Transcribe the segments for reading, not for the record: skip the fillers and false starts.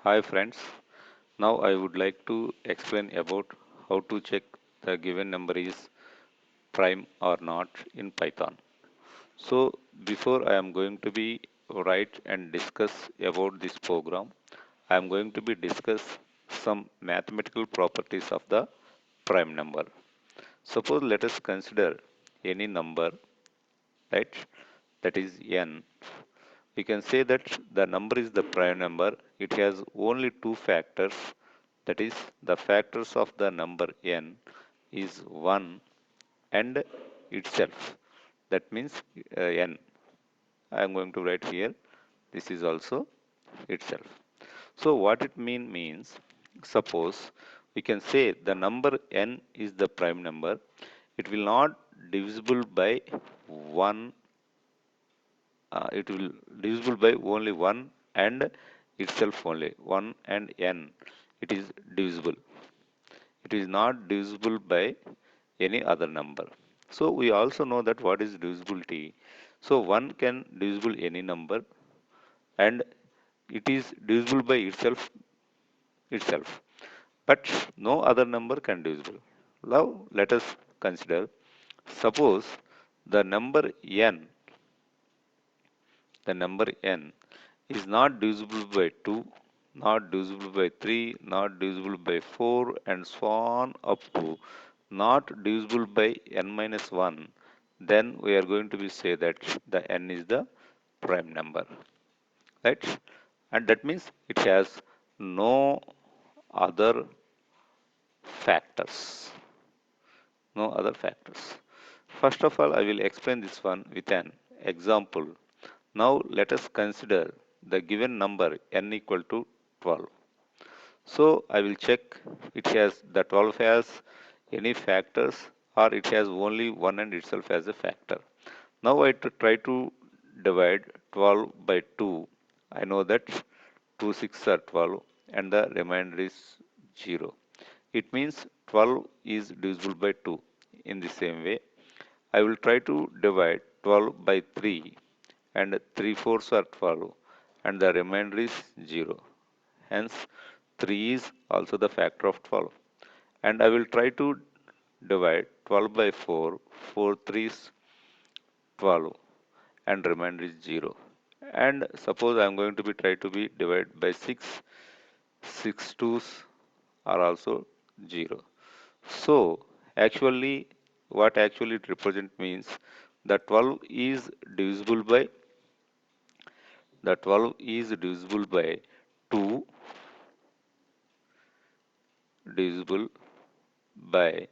Hi friends, now I would like to explain about how to check the given number is prime or not in Python. So before I am going to be write and discuss about this program, I am going to be discuss some mathematical properties of the prime number. Suppose let us consider any number, right? That is n. We can say that the number is the prime number. It has only two factors. That is, the factors of the number n is 1 and itself. That means n. I am going to write here. This is also itself. So what it means, suppose we can say the number n is the prime number. It will not divisible by 1, it will divisible by only 1 and itself only 1 and n it is divisible. It is not divisible by any other number. So we also know that what is divisibility. So 1 can divisible any number and it is divisible by itself, but no other number can divisible. Now let us consider, suppose the number n, the number n is not divisible by 2, not divisible by 3, not divisible by 4, and so on up to not divisible by n minus 1, then we are going to be say that the n is the prime number, right? And that means it has no other factors, no other factors. First of all, I will explain this one with an example. Now let us consider the given number n equal to 12. So I will check it has the 12 has any factors or it has only one and itself as a factor. Now I try to divide 12 by 2. I know that 2 6 are 12 and the remainder is 0. It means 12 is divisible by 2. In the same way, I will try to divide 12 by 3 and 3 fourths are 12 and the remainder is 0. Hence, 3 is also the factor of 12. And I will try to divide 12 by 4, 4 threes 12 and remainder is 0. And suppose I am going to be try to be divided by 6, 6 twos are also 0. So actually what actually it represent means the 12 is divisible by, the 12 is divisible by 2, divisible by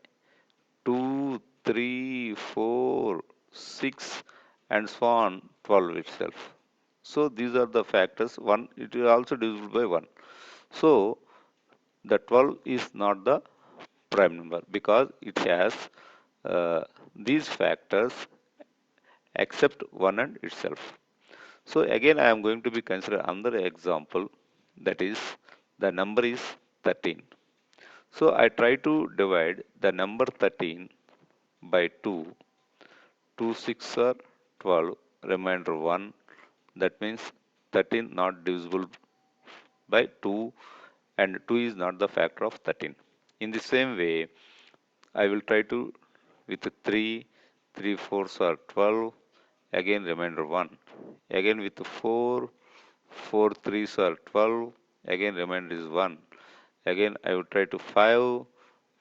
2, 3, 4, 6 and so on 12 itself. So these are the factors. 1, it is also divisible by 1. So the 12 is not the prime number because it has these factors except 1 and itself. So again I am going to be consider another example, that is the number is 13. So I try to divide the number 13 by 2. 2 6 are 12, remainder 1. That means 13 not divisible by 2 and 2 is not the factor of 13. In the same way, I will try to with 3, 3 fours are 12, again remainder 1. Again with 4, 4 threes are 12, again remainder is 1. Again I will try to 5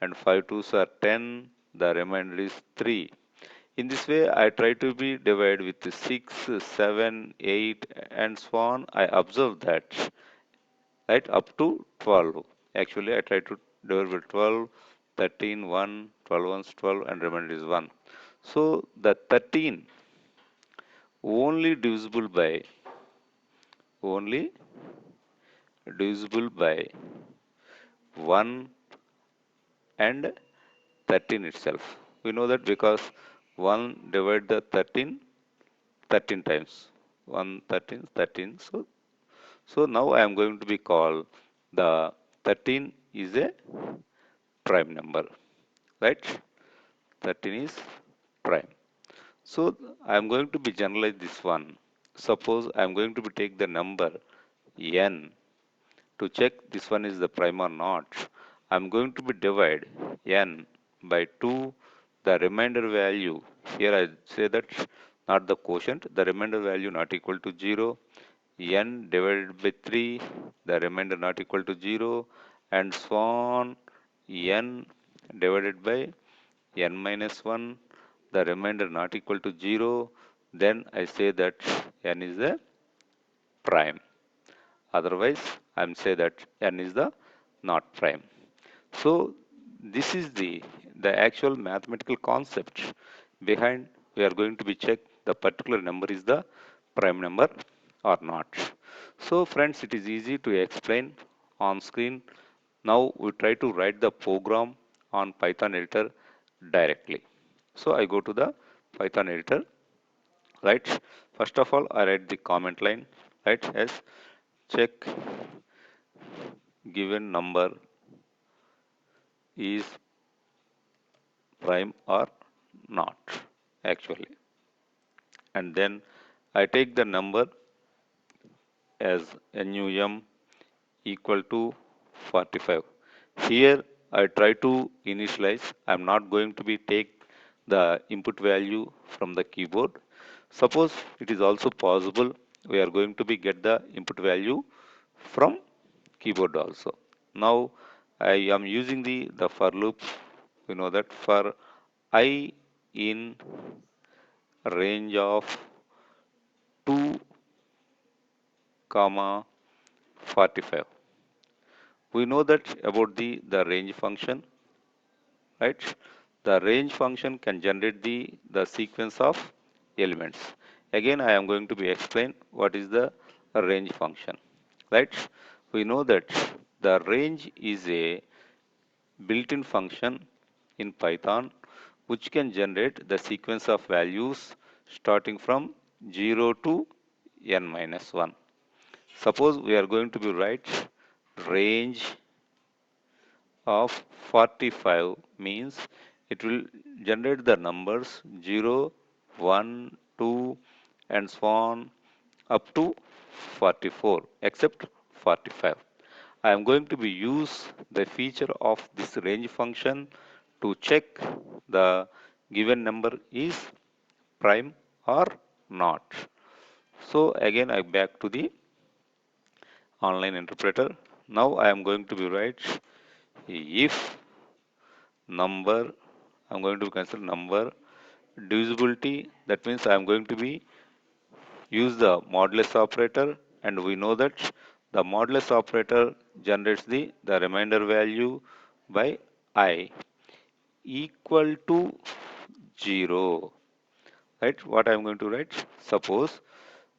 and 5 twos are 10, the remainder is 3. In this way, I try to be divided with 6, 7, 8, and so on. I observe that, right, up to 12. Actually, I try to divide with 12, 13, 1, 12 ones, 12, and remainder is 1. So, the 13 only divisible by, only divisible by 1 and 13 itself. We know that because 1 divide the 13 13 times. 1, 13, 13. So now I am going to be called the 13 is a prime number, right? 13 is prime. So I am going to be generalize this one. Suppose I am going to be take the number n to check this one is the prime or not, I'm going to be divide n by 2, the remainder value. Here I say that not the quotient, the remainder value not equal to 0, n divided by 3, the remainder not equal to 0, and so on, n divided by n minus 1, the remainder not equal to 0, then I say that n is the prime. Otherwise, I'm say that n is the not prime. So this is the actual mathematical concept behind we are going to be check the particular number is the prime number or not. So friends, it is easy to explain on screen. Now we try to write the program on Python editor directly. So I go to the Python editor, right? First of all, I write the comment line, right? As check given number is prime or not actually, and then I take the number as num equal to 45. Here I try to initialize. I'm not going to be take the input value from the keyboard. Suppose it is also possible we are going to be get the input value from keyboard also. Now I am using the for loop. We know that for I in range of 2 comma 45. We know that about the range function, right? The range function can generate the sequence of elements. Again, I am going to be explain what is the range function, right? We know that the range is a built-in function in Python which can generate the sequence of values starting from 0 to n minus 1. Suppose we are going to be write range of 45 means it will generate the numbers 0, 1, 2 and so on up to 44 except 45. I am going to be use the feature of this range function to check the given number is prime or not. So again I back to the online interpreter. Now I am going to be write if number, I'm going to consider number divisibility. That means I'm going to be use the modulus operator, and we know that the modulus operator generates the remainder value by I equal to 0. Right? What I'm going to write? Suppose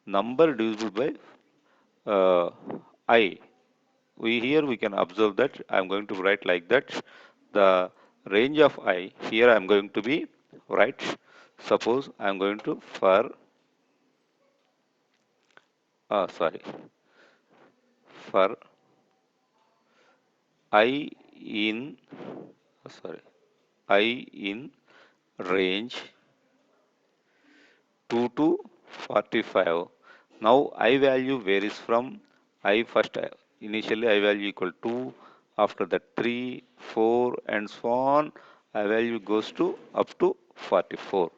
number divisible by uh, I. We can observe that I'm going to write like that. The range of I here I'm going to be write. Suppose I'm going to for sorry, for I in sorry, I in range 2 to 45. Now I value varies from I first, initially I value equal 2, after that 3, 4 and so on. I value goes to up to 44,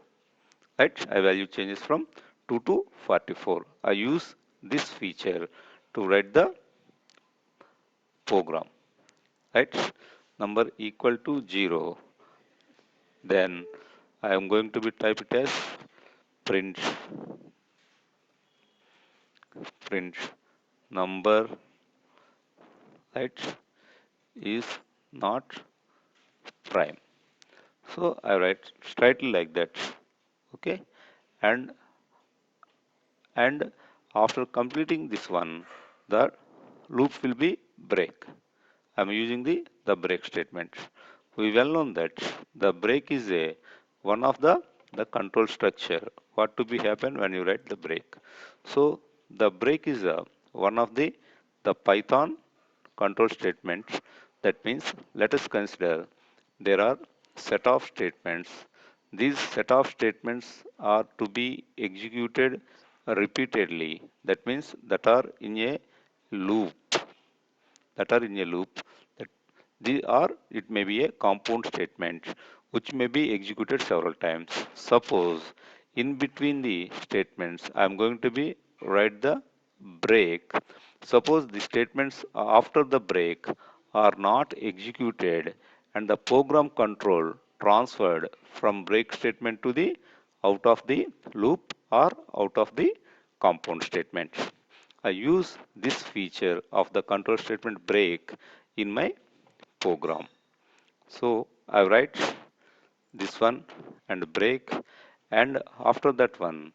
right? I value changes from 2 to 44. I use this feature to write the program, right? Number equal to 0, then I am going to be type it as print print number, right, is not prime. So I write slightly like that, okay, and and after completing this one, the loop will be break. I'm using the break statement. We well know that the break is a one of the control structure. What to be happen when you write the break? So the break is a one of the Python control statements. That means let us consider there are set of statements. These set of statements are to be executed repeatedly. That means that are in a loop. that are in a loop, that or it may be a compound statement which may be executed several times. Suppose in between the statements I am going to be write the break. Suppose the statements after the break are not executed and the program control transferred from break statement to the out of the loop or out of the compound statement. I use this feature of the control statement break in my program. So I write this one and break, and after that one,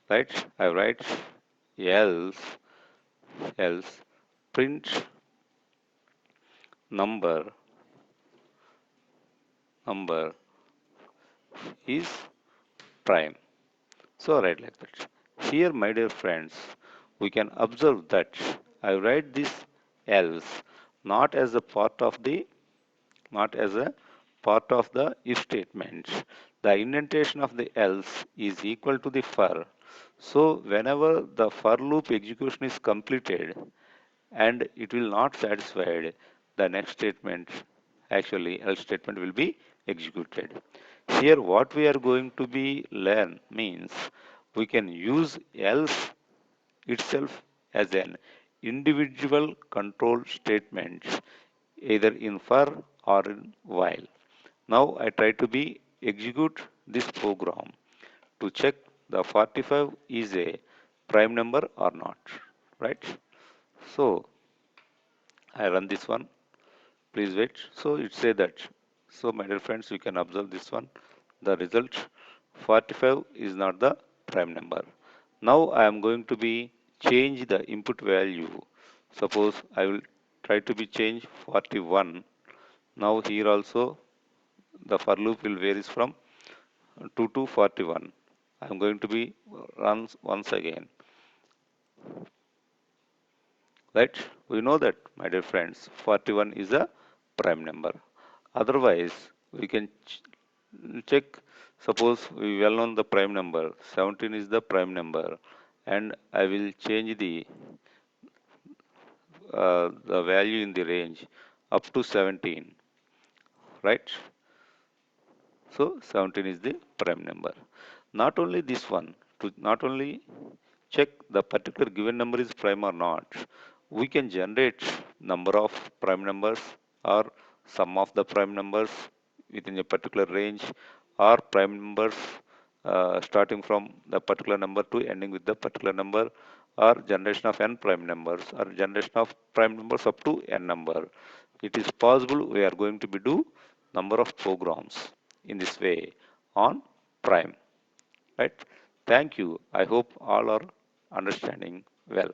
right, I write else, else print number, number is prime. So write like that. Here, my dear friends, we can observe that I write this else not as a part of the not as a part of the if statement. The indentation of the else is equal to the for. So whenever the for loop execution is completed and it will not satisfied, the next statement, actually else statement, will be executed. Here what we are going to be learn means we can use else itself as an individual control statement either in for or in while. Now I try to be execute this program to check the 45 is a prime number or not, right? So I run this one. Please wait. So it say that. So my dear friends, you can observe this one. The result 45 is not the prime number. Now I am going to be change the input value. Suppose I will try to be change 41. Now here also the for loop will varies from 2 to 41. I am going to be runs once again. Right? We know that, my dear friends, 41 is a prime number. Otherwise, we can check, suppose we well known the prime number, 17 is the prime number, and I will change the value in the range up to 17, right? So 17 is the prime number. Not only this one, to not only check the particular given number is prime or not, we can generate number of prime numbers or sum of the prime numbers within a particular range or prime numbers starting from the particular number to ending with the particular number or generation of n prime numbers or generation of prime numbers up to n number. It is possible we are going to be do number of programs in this way on prime, right? Thank you. I hope all are understanding well.